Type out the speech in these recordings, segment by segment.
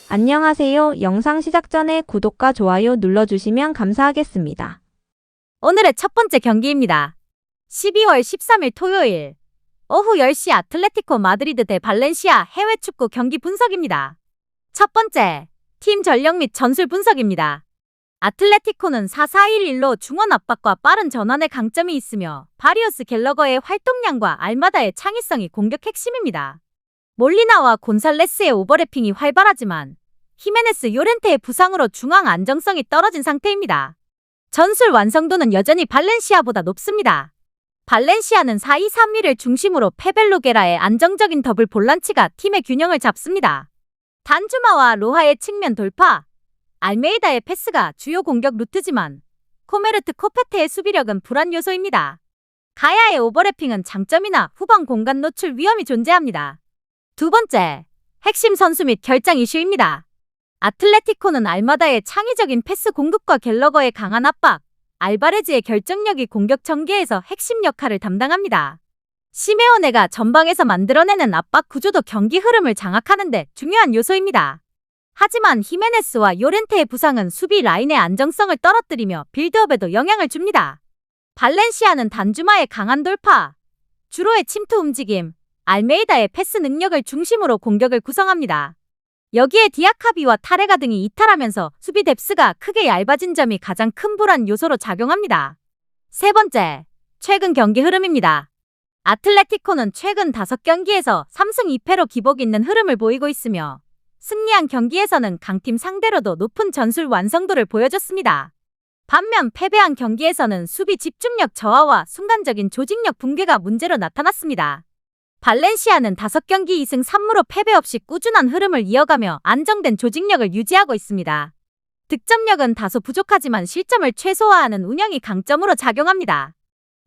안녕하세요. 영상 시작 전에 구독과 좋아요 눌러주시면 감사하겠습니다. 오늘의 첫 번째 경기입니다. 12월 13일 토요일 오후 10시 아틀레티코 마드리드 대 발렌시아 해외 축구 경기 분석입니다. 첫 번째, 팀 전력 및 전술 분석입니다. 아틀레티코는 4-4-1-1로 중원 압박과 빠른 전환의 강점이 있으며 바리오스 갤러거의 활동량과 알마다의 창의성이 공격 핵심입니다. 몰리나와 곤살레스의 오버래핑이 활발하지만 히메네스 요렌테의 부상으로 중앙 안정성이 떨어진 상태입니다. 전술 완성도는 여전히 발렌시아보다 높습니다. 발렌시아는 4-2-3-1을 중심으로 페벨로게라의 안정적인 더블 볼란치가 팀의 균형을 잡습니다. 단주마와 로하의 측면 돌파, 알메이다의 패스가 주요 공격 루트지만 코메르트 코페테의 수비력은 불안 요소입니다. 가야의 오버래핑은 장점이나 후방 공간 노출 위험이 존재합니다. 두 번째, 핵심 선수 및 결장 이슈입니다. 아틀레티코는 알마다의 창의적인 패스 공급과 갤러거의 강한 압박, 알바레즈의 결정력이 공격 전개에서 핵심 역할을 담당합니다. 시메오네가 전방에서 만들어내는 압박 구조도 경기 흐름을 장악하는 데 중요한 요소입니다. 하지만 히메네스와 요렌테의 부상은 수비 라인의 안정성을 떨어뜨리며 빌드업에도 영향을 줍니다. 발렌시아는 단주마의 강한 돌파, 주로의 침투 움직임, 알메이다의 패스 능력을 중심으로 공격을 구성합니다. 여기에 디아카비와 타레가 등이 이탈하면서 수비 뎁스가 크게 얇아진 점이 가장 큰 불안 요소로 작용합니다. 세 번째, 최근 경기 흐름입니다. 아틀레티코는 최근 5경기에서 3승 2패로 기복 있는 흐름을 보이고 있으며 승리한 경기에서는 강팀 상대로도 높은 전술 완성도를 보여줬습니다. 반면 패배한 경기에서는 수비 집중력 저하와 순간적인 조직력 붕괴가 문제로 나타났습니다. 발렌시아는 5경기 2승 3무로 패배 없이 꾸준한 흐름을 이어가며 안정된 조직력을 유지하고 있습니다. 득점력은 다소 부족하지만 실점을 최소화하는 운영이 강점으로 작용합니다.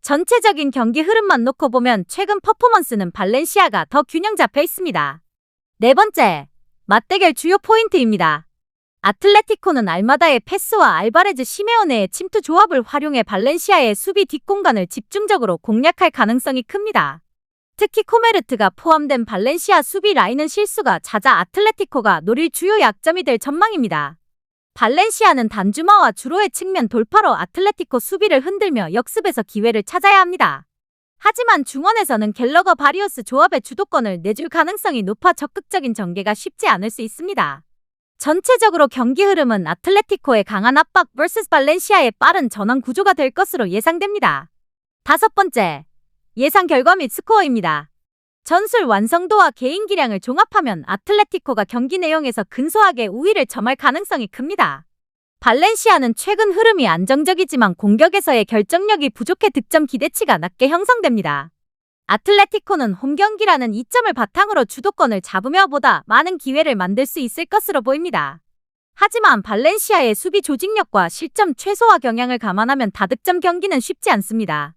전체적인 경기 흐름만 놓고 보면 최근 퍼포먼스는 발렌시아가 더 균형 잡혀 있습니다. 네 번째, 맞대결 주요 포인트입니다. 아틀레티코는 알마다의 패스와 알바레즈 시메오네의 침투 조합을 활용해 발렌시아의 수비 뒷공간을 집중적으로 공략할 가능성이 큽니다. 특히 코메르트가 포함된 발렌시아 수비 라인은 실수가 잦아 아틀레티코가 노릴 주요 약점이 될 전망입니다. 발렌시아는 단주마와 주로의 측면 돌파로 아틀레티코 수비를 흔들며 역습에서 기회를 찾아야 합니다. 하지만 중원에서는 갤러거 바리오스 조합의 주도권을 내줄 가능성이 높아 적극적인 전개가 쉽지 않을 수 있습니다. 전체적으로 경기 흐름은 아틀레티코의 강한 압박 vs 발렌시아의 빠른 전환 구조가 될 것으로 예상됩니다. 다섯 번째, 예상 결과 및 스코어입니다. 전술 완성도와 개인 기량을 종합하면 아틀레티코가 경기 내용에서 근소하게 우위를 점할 가능성이 큽니다. 발렌시아는 최근 흐름이 안정적이지만 공격에서의 결정력이 부족해 득점 기대치가 낮게 형성됩니다. 아틀레티코는 홈 경기라는 이점을 바탕으로 주도권을 잡으며 보다 많은 기회를 만들 수 있을 것으로 보입니다. 하지만 발렌시아의 수비 조직력과 실점 최소화 경향을 감안하면 다득점 경기는 쉽지 않습니다.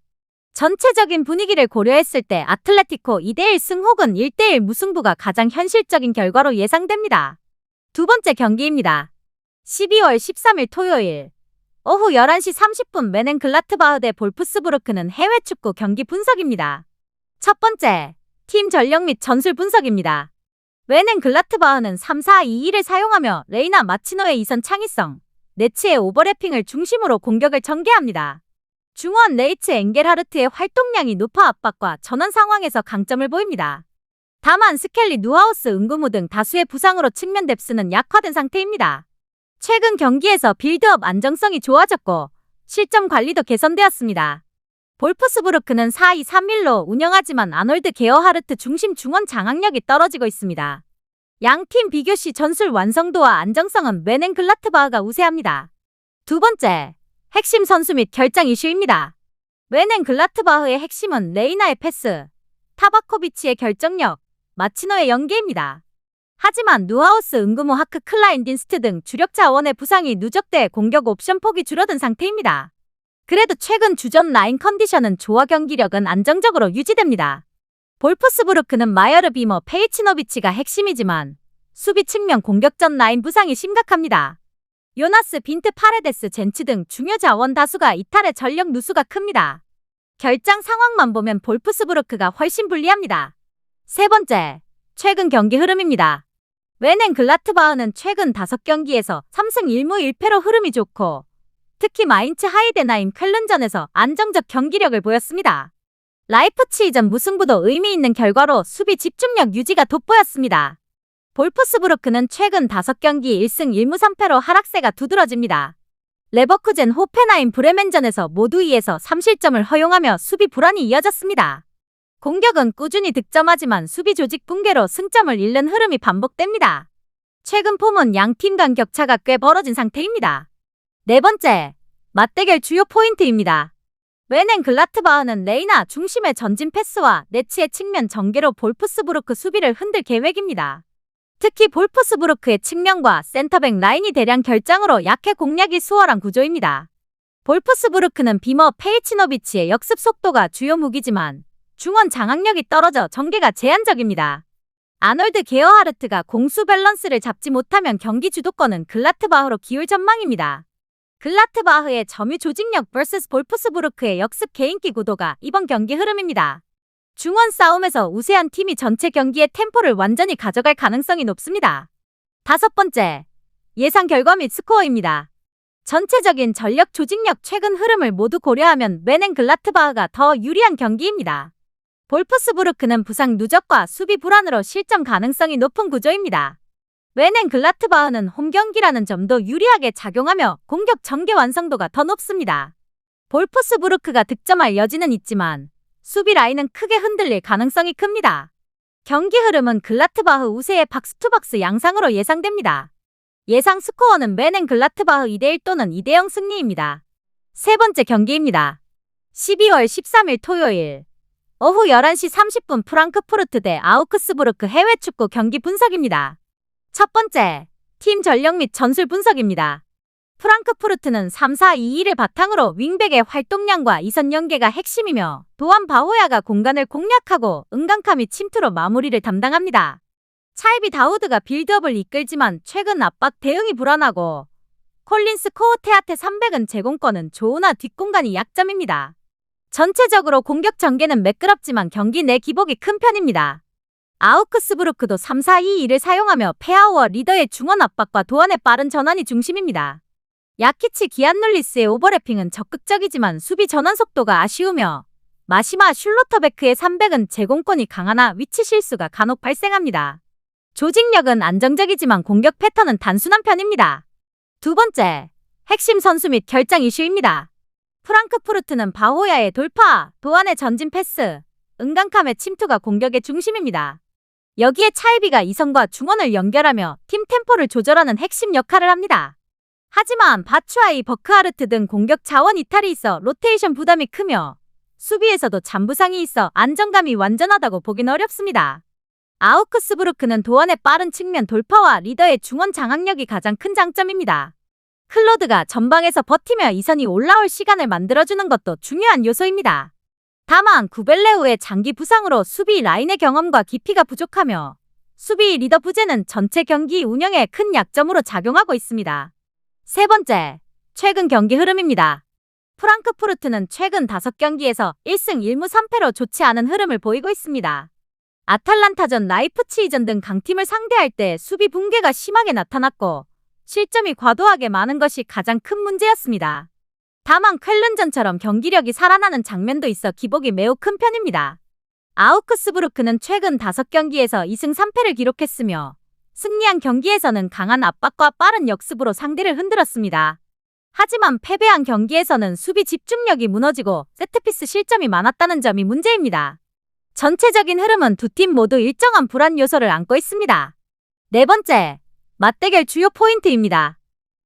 전체적인 분위기를 고려했을 때 아틀레티코 2대1 승 혹은 1대1 무승부가 가장 현실적인 결과로 예상됩니다. 두 번째 경기입니다. 12월 13일 토요일 오후 11시 30분 메넨글라트바흐 대 볼프스부르크는 해외 축구 경기 분석입니다. 첫 번째, 팀 전력 및 전술 분석입니다. 메넨글라트바흐는 3-4-2-1을 사용하며 레이나 마치노의 이선 창의성, 네츠의 오버래핑을 중심으로 공격을 전개합니다. 중원 레이츠 엥겔하르트의 활동량이 높아 압박과 전환 상황에서 강점을 보입니다. 다만 스켈리 누하우스 은구무 등 다수의 부상으로 측면 뎁스는 약화된 상태입니다. 최근 경기에서 빌드업 안정성이 좋아졌고 실점 관리도 개선되었습니다. 볼프스부르크는 4-2-3-1로 운영하지만 아놀드 게어하르트 중심 중원 장악력이 떨어지고 있습니다. 양팀 비교시 전술 완성도와 안정성은 메넨글라트바흐가 우세합니다. 두 번째, 핵심 선수 및 결장 이슈입니다. 메넨글라트바흐의 핵심은 레이나의 패스, 타바코비치의 결정력, 마치노의 연계입니다. 하지만 누하우스 은구모 하크 클라인딘스트 등 주력 자원의 부상이 누적돼 공격 옵션 폭이 줄어든 상태입니다. 그래도 최근 주전 라인 컨디션은 좋아 경기력은 안정적으로 유지됩니다. 볼프스부르크는 마이어르 비머 페이치노비치가 핵심이지만 수비 측면 공격전 라인 부상이 심각합니다. 요나스 빈트 파레데스 젠츠 등 중요 자원 다수가 이탈해 전력 누수가 큽니다. 결장 상황만 보면 볼프스부르크가 훨씬 불리합니다. 세 번째, 최근 경기 흐름입니다. 웨넨글라트바흐는 최근 5경기에서 3승 1무 1패로 흐름이 좋고 특히 마인츠 하이덴하임 쾰른전에서 안정적 경기력을 보였습니다. 라이프치히전 무승부도 의미 있는 결과로 수비 집중력 유지가 돋보였습니다. 볼프스부르크는 최근 5경기 1승 1무 3패로 하락세가 두드러집니다. 레버쿠젠 호펜하임 브레멘전에서 모두 2에서 3실점을 허용하며 수비 불안이 이어졌습니다. 공격은 꾸준히 득점하지만 수비 조직 붕괴로 승점을 잃는 흐름이 반복됩니다. 최근 폼은 양팀 간 격차가 꽤 벌어진 상태입니다. 네 번째, 맞대결 주요 포인트입니다. 웨넨글라트바흐는 레이나 중심의 전진 패스와 네츠의 측면 전개로 볼프스부르크 수비를 흔들 계획입니다. 특히 볼프스부르크의 측면과 센터백 라인이 대량 결장으로 약해 공략이 수월한 구조입니다. 볼프스부르크는 비머 페이치노비치의 역습 속도가 주요 무기지만 중원 장악력이 떨어져 전개가 제한적입니다. 아놀드 게어하르트가 공수 밸런스를 잡지 못하면 경기 주도권은 글라트바흐로 기울 전망입니다. 글라트바흐의 점유 조직력 vs 볼프스부르크의 역습 개인기 구도가 이번 경기 흐름입니다. 중원 싸움에서 우세한 팀이 전체 경기의 템포를 완전히 가져갈 가능성이 높습니다. 다섯 번째, 예상 결과 및 스코어입니다. 전체적인 전력 조직력 최근 흐름을 모두 고려하면 웨넨글라트바흐가 더 유리한 경기입니다. 볼프스부르크는 부상 누적과 수비 불안으로 실점 가능성이 높은 구조입니다. 웨넨글라트바흐는 홈 경기라는 점도 유리하게 작용하며 공격 전개 완성도가 더 높습니다. 볼프스부르크가 득점할 여지는 있지만 수비 라인은 크게 흔들릴 가능성이 큽니다. 경기 흐름은 글라트바흐 우세의 박스투박스 양상으로 예상됩니다. 예상 스코어는 웨넨글라트바흐 2대1 또는 2대0 승리입니다. 세 번째 경기입니다. 12월 13일 토요일 오후 11시 30분 프랑크푸르트 대 아우크스부르크 해외 축구 경기 분석입니다. 첫 번째, 팀 전력 및 전술 분석입니다. 프랑크푸르트는 3-4-2-1을 바탕으로 윙백의 활동량과 이선 연계가 핵심이며 또한 바호야가 공간을 공략하고 은강카 및 침투로 마무리를 담당합니다. 차이비 다우드가 빌드업을 이끌지만 최근 압박 대응이 불안하고 콜린스 코우테아테 300은 제공권은 좋으나 뒷공간이 약점입니다. 전체적으로 공격 전개는 매끄럽지만 경기 내 기복이 큰 편입니다. 아우크스부르크도 3-4-2-1을 사용하며 페아우어 리더의 중원 압박과 도안의 빠른 전환이 중심입니다. 야키치 기안눌리스의 오버래핑은 적극적이지만 수비 전환 속도가 아쉬우며 마시마 슐로터베크의 300은 제공권이 강하나 위치 실수가 간혹 발생합니다. 조직력은 안정적이지만 공격 패턴은 단순한 편입니다. 두 번째, 핵심 선수 및 결장 이슈입니다. 프랑크푸르트는 바호야의 돌파, 도안의 전진 패스, 은강캄의 침투가 공격의 중심입니다. 여기에 차이비가 이선과 중원을 연결하며 팀 템포를 조절하는 핵심 역할을 합니다. 하지만 바추아이 버크하르트 등 공격 자원 이탈이 있어 로테이션 부담이 크며 수비에서도 잔부상이 있어 안정감이 완전하다고 보긴 어렵습니다. 아우크스부르크는 도안의 빠른 측면 돌파와 리더의 중원 장악력이 가장 큰 장점입니다. 클로드가 전방에서 버티며 이선이 올라올 시간을 만들어주는 것도 중요한 요소입니다. 다만 구벨레우의 장기 부상으로 수비 라인의 경험과 깊이가 부족하며 수비 리더 부재는 전체 경기 운영에 큰 약점으로 작용하고 있습니다. 세 번째, 최근 경기 흐름입니다. 프랑크푸르트는 최근 5경기에서 1승 1무 3패로 좋지 않은 흐름을 보이고 있습니다. 아탈란타전, 라이프치히전 등 강팀을 상대할 때 수비 붕괴가 심하게 나타났고 실점이 과도하게 많은 것이 가장 큰 문제였습니다. 다만 쾰른전처럼 경기력이 살아나는 장면도 있어 기복이 매우 큰 편입니다. 아우크스부르크는 최근 5경기에서 2승 3패를 기록했으며 승리한 경기에서는 강한 압박과 빠른 역습으로 상대를 흔들었습니다. 하지만 패배한 경기에서는 수비 집중력이 무너지고 세트피스 실점이 많았다는 점이 문제입니다. 전체적인 흐름은 두 팀 모두 일정한 불안 요소를 안고 있습니다. 네 번째, 맞대결 주요 포인트입니다.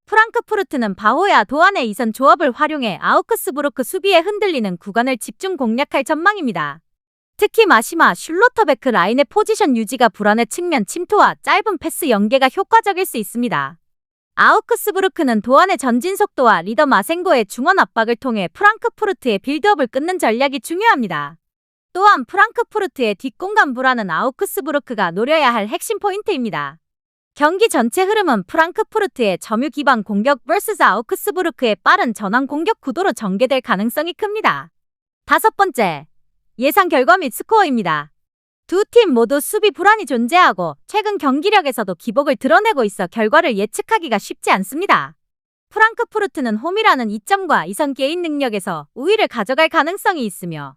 프랑크푸르트는 바호야 도안의 이선 조합을 활용해 아우크스부르크 수비에 흔들리는 구간을 집중 공략할 전망입니다. 특히 마시마 슐로터베크 라인의 포지션 유지가 불안의 측면 침투와 짧은 패스 연계가 효과적일 수 있습니다. 아우크스부르크는 도안의 전진 속도와 리더 마센고의 중원 압박을 통해 프랑크푸르트의 빌드업을 끊는 전략이 중요합니다. 또한 프랑크푸르트의 뒷공간 불안은 아우크스부르크가 노려야 할 핵심 포인트입니다. 경기 전체 흐름은 프랑크푸르트의 점유 기반 공격 vs 아우크스부르크의 빠른 전환 공격 구도로 전개될 가능성이 큽니다. 다섯 번째, 예상 결과 및 스코어입니다. 두 팀 모두 수비 불안이 존재하고 최근 경기력에서도 기복을 드러내고 있어 결과를 예측하기가 쉽지 않습니다. 프랑크푸르트는 홈이라는 이점과 이선 개인 능력에서 우위를 가져갈 가능성이 있으며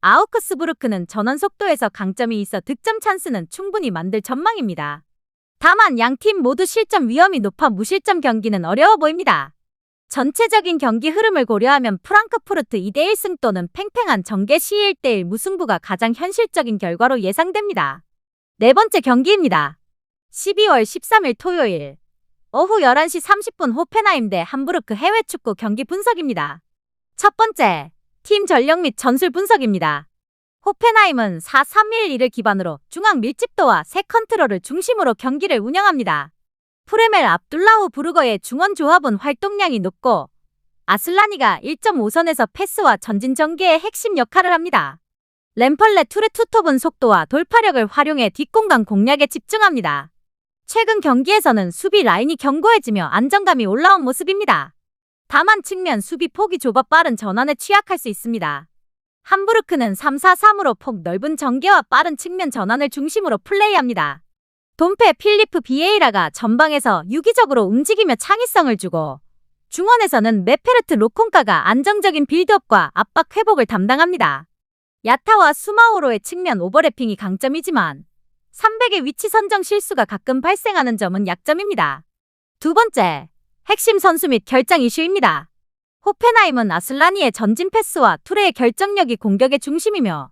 아우크스부르크는 전원 속도에서 강점이 있어 득점 찬스는 충분히 만들 전망입니다. 다만 양팀 모두 실점 위험이 높아 무실점 경기는 어려워 보입니다. 전체적인 경기 흐름을 고려하면 프랑크푸르트 2대1 승 또는 팽팽한 전개 시 1대1 무승부가 가장 현실적인 결과로 예상됩니다. 네 번째 경기입니다. 12월 13일 토요일 오후 11시 30분 호펜하임 대 함부르크 해외 축구 경기 분석입니다. 첫 번째, 팀 전력 및 전술 분석입니다. 호펜하임은 4-3-1-2를 기반으로 중앙 밀집도와 새 컨트롤을 중심으로 경기를 운영합니다. 프레멜 압둘라후 부르거의 중원 조합은 활동량이 높고 아슬라니가 1.5선에서 패스와 전진 전개의 핵심 역할을 합니다. 램펄레 투레 투톱은 속도와 돌파력을 활용해 뒷공간 공략에 집중합니다. 최근 경기에서는 수비 라인이 견고해지며 안정감이 올라온 모습입니다. 다만 측면 수비 폭이 좁아 빠른 전환에 취약할 수 있습니다. 함부르크는 3-4-3으로 폭 넓은 전개와 빠른 측면 전환을 중심으로 플레이합니다. 돈페 필리프 비에이라가 전방에서 유기적으로 움직이며 창의성을 주고 중원에서는 메페르트 로콩카가 안정적인 빌드업과 압박 회복을 담당합니다. 야타와 수마오로의 측면 오버래핑이 강점이지만 300의 위치 선정 실수가 가끔 발생하는 점은 약점입니다. 두 번째, 핵심 선수 및 결정 이슈입니다. 호펜하임은 아슬라니의 전진 패스와 투레의 결정력이 공격의 중심이며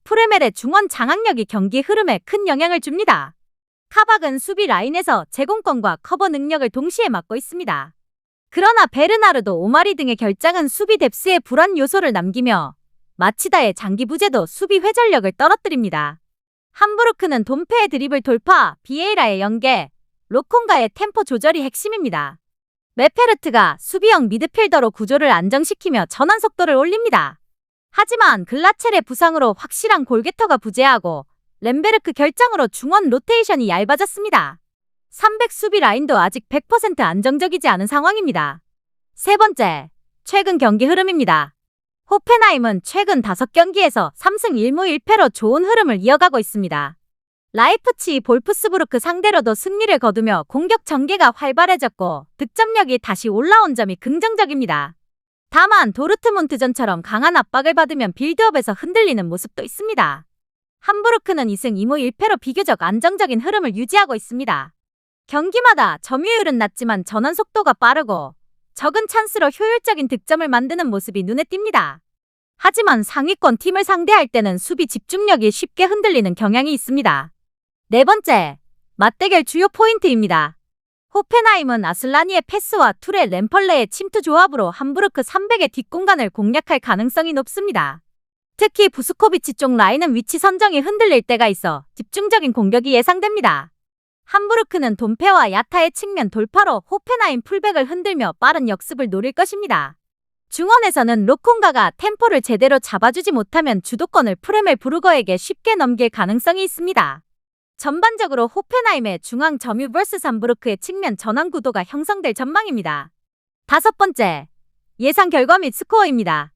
프레멜의 중원 장악력이 경기 흐름에 큰 영향을 줍니다. 카박은 수비 라인에서 제공권과 커버 능력을 동시에 맡고 있습니다. 그러나 베르나르도 오마리 등의 결장은 수비 뎁스에 불안 요소를 남기며 마치다의 장기 부재도 수비 회전력을 떨어뜨립니다. 함부르크는 돈페의 드리블 돌파, 비에이라의 연계, 로콩가의 템포 조절이 핵심입니다. 메페르트가 수비형 미드필더로 구조를 안정시키며 전환 속도를 올립니다. 하지만 글라첼의 부상으로 확실한 골게터가 부재하고 렘베르크 결장으로 중원 로테이션이 얇아졌습니다. 300 수비 라인도 아직 100% 안정적이지 않은 상황입니다. 세 번째, 최근 경기 흐름입니다. 호펜하임은 최근 5경기에서 3승 1무 1패로 좋은 흐름을 이어가고 있습니다. 라이프치 볼프스부르크 상대로도 승리를 거두며 공격 전개가 활발해졌고 득점력이 다시 올라온 점이 긍정적입니다. 다만 도르트문트전처럼 강한 압박을 받으면 빌드업에서 흔들리는 모습도 있습니다. 함부르크는 2승 2무 1패로 비교적 안정적인 흐름을 유지하고 있습니다. 경기마다 점유율은 낮지만 전환 속도가 빠르고 적은 찬스로 효율적인 득점을 만드는 모습이 눈에 띕니다. 하지만 상위권 팀을 상대할 때는 수비 집중력이 쉽게 흔들리는 경향이 있습니다. 네 번째, 맞대결 주요 포인트입니다. 호펜하임은 아슬라니의 패스와 투레 램펄레의 침투 조합으로 함부르크 300의 뒷공간을 공략할 가능성이 높습니다. 특히 부스코비치 쪽 라인은 위치 선정이 흔들릴 때가 있어 집중적인 공격이 예상됩니다. 함부르크는 돈페와 야타의 측면 돌파로 호펜하임 풀백을 흔들며 빠른 역습을 노릴 것입니다. 중원에서는 로콩가가 템포를 제대로 잡아주지 못하면 주도권을 프레멜 부르거에게 쉽게 넘길 가능성이 있습니다. 전반적으로 호펜하임의 중앙 점유 vs 함부르크의 측면 전환 구도가 형성될 전망입니다. 다섯 번째, 예상 결과 및 스코어입니다.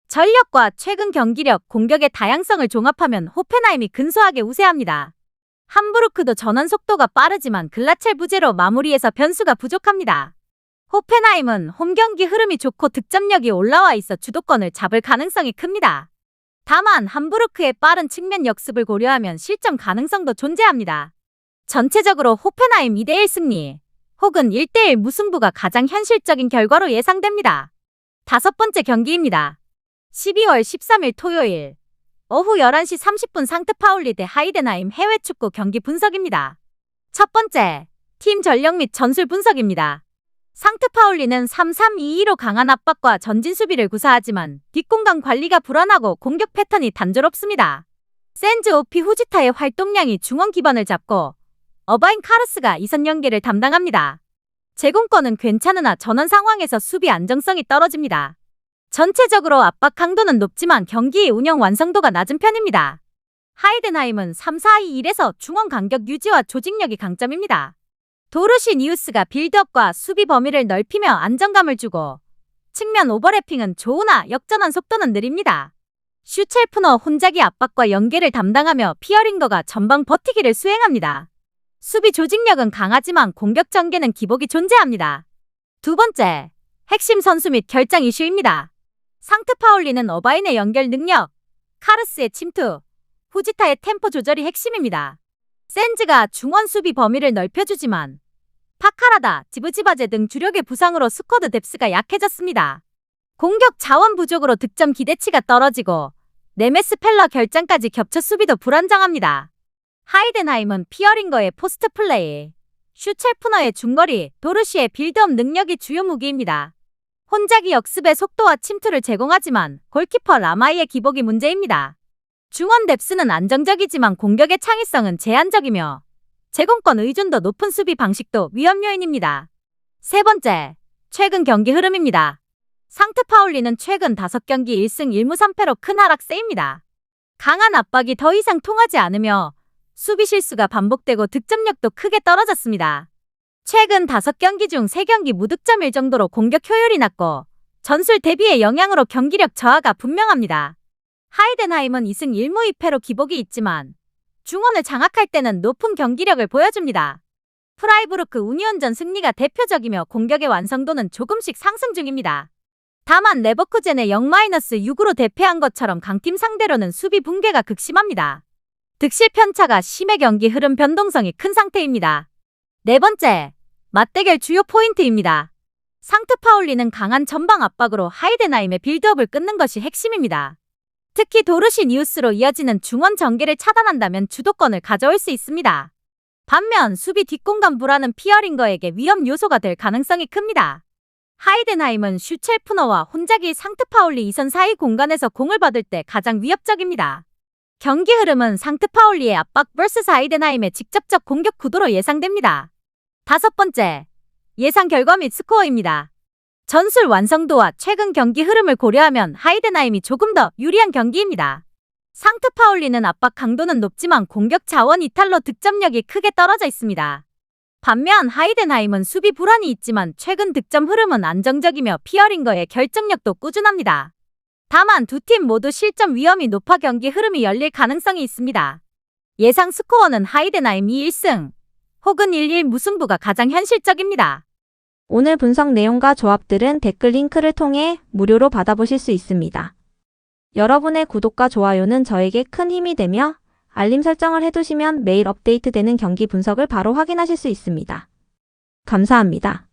전력과 최근 경기력, 공격의 다양성을 종합하면 호펜하임이 근소하게 우세합니다. 함부르크도 전환 속도가 빠르지만 글라첼 부재로 마무리에서 변수가 부족합니다. 호펜하임은 홈 경기 흐름이 좋고 득점력이 올라와 있어 주도권을 잡을 가능성이 큽니다. 다만 함부르크의 빠른 측면 역습을 고려하면 실점 가능성도 존재합니다. 전체적으로 호펜하임 2대1 승리 혹은 1대1 무승부가 가장 현실적인 결과로 예상됩니다. 다섯 번째 경기입니다. 12월 13일 토요일 오후 11시 30분 상트파울리 대 하이덴하임 해외 축구 경기 분석입니다. 첫 번째, 팀 전력 및 전술 분석입니다. 상트파울리는 3-3-2-2로 강한 압박과 전진 수비를 구사하지만 뒷공간 관리가 불안하고 공격 패턴이 단조롭습니다. 센즈 오피 후지타의 활동량이 중원 기반을 잡고 어바인 카르스가 이선 연계를 담당합니다. 제공권은 괜찮으나 전환 상황에서 수비 안정성이 떨어집니다. 전체적으로 압박 강도는 높지만 경기의 운영 완성도가 낮은 편입니다. 하이덴하임은 3-4-2-1에서 중원 간격 유지와 조직력이 강점입니다. 도르시니우스가 빌드업과 수비 범위를 넓히며 안정감을 주고 측면 오버래핑은 좋으나 역전환 속도는 느립니다. 슈첼프너 혼자기 압박과 연계를 담당하며 피어링거가 전방 버티기를 수행합니다. 수비 조직력은 강하지만 공격 전개는 기복이 존재합니다. 두 번째, 핵심 선수 및 결정 이슈입니다. 상트파울리는 어바인의 연결 능력, 카르스의 침투, 후지타의 템포 조절이 핵심입니다. 센즈가 중원 수비 범위를 넓혀주지만 파카라다, 지브지바제 등 주력의 부상으로 스쿼드 뎁스가 약해졌습니다. 공격 자원 부족으로 득점 기대치가 떨어지고 네메스 펠러 결장까지 겹쳐 수비도 불안정합니다. 하이덴하임은 피어링거의 포스트 플레이, 슈첼프너의 중거리, 도르시의 빌드업 능력이 주요 무기입니다. 혼자기 역습의 속도와 침투를 제공하지만 골키퍼 라마이의 기복이 문제입니다. 중원 뎁스는 안정적이지만 공격의 창의성은 제한적이며 제공권 의존도 높은 수비 방식도 위험 요인입니다. 세 번째, 최근 경기 흐름입니다. 상트파울리는 최근 5경기 1승 1무 3패로 큰 하락세입니다. 강한 압박이 더 이상 통하지 않으며 수비 실수가 반복되고 득점력도 크게 떨어졌습니다. 최근 5경기 중 3경기 무득점일 정도로 공격 효율이 낮고 전술 대비의 영향으로 경기력 저하가 분명합니다. 하이덴하임은 2승 1무 2패로 기복이 있지만 중원을 장악할 때는 높은 경기력을 보여줍니다. 프라이부르크 우니온전 승리가 대표적이며 공격의 완성도는 조금씩 상승 중입니다. 다만 레버쿠젠의 0-6으로 대패한 것처럼 강팀 상대로는 수비 붕괴가 극심합니다. 득실 편차가 심해 경기 흐름 변동성이 큰 상태입니다. 네 번째, 맞대결 주요 포인트입니다. 상트파울리는 강한 전방 압박으로 하이덴하임의 빌드업을 끊는 것이 핵심입니다. 특히 도르시니우스로 이어지는 중원 전개를 차단한다면 주도권을 가져올 수 있습니다. 반면 수비 뒷공간 불안은 피어링거에게 위험 요소가 될 가능성이 큽니다. 하이덴하임은 슈첼프너와 혼자기 상트파울리 2선 사이 공간에서 공을 받을 때 가장 위협적입니다. 경기 흐름은 상트파울리의 압박 vs 하이덴하임의 직접적 공격 구도로 예상됩니다. 다섯 번째, 예상 결과 및 스코어입니다. 전술 완성도와 최근 경기 흐름을 고려하면 하이덴하임이 조금 더 유리한 경기입니다. 상트파울리는 압박 강도는 높지만 공격 자원 이탈로 득점력이 크게 떨어져 있습니다. 반면 하이덴하임은 수비 불안이 있지만 최근 득점 흐름은 안정적이며 피어링거의 결정력도 꾸준합니다. 다만 두 팀 모두 실점 위험이 높아 경기 흐름이 열릴 가능성이 있습니다. 예상 스코어는 하이덴하임이 1승 혹은 1-1 무승부가 가장 현실적입니다. 오늘 분석 내용과 조합들은 댓글 링크를 통해 무료로 받아보실 수 있습니다. 여러분의 구독과 좋아요는 저에게 큰 힘이 되며 알림 설정을 해두시면 매일 업데이트되는 경기 분석을 바로 확인하실 수 있습니다. 감사합니다.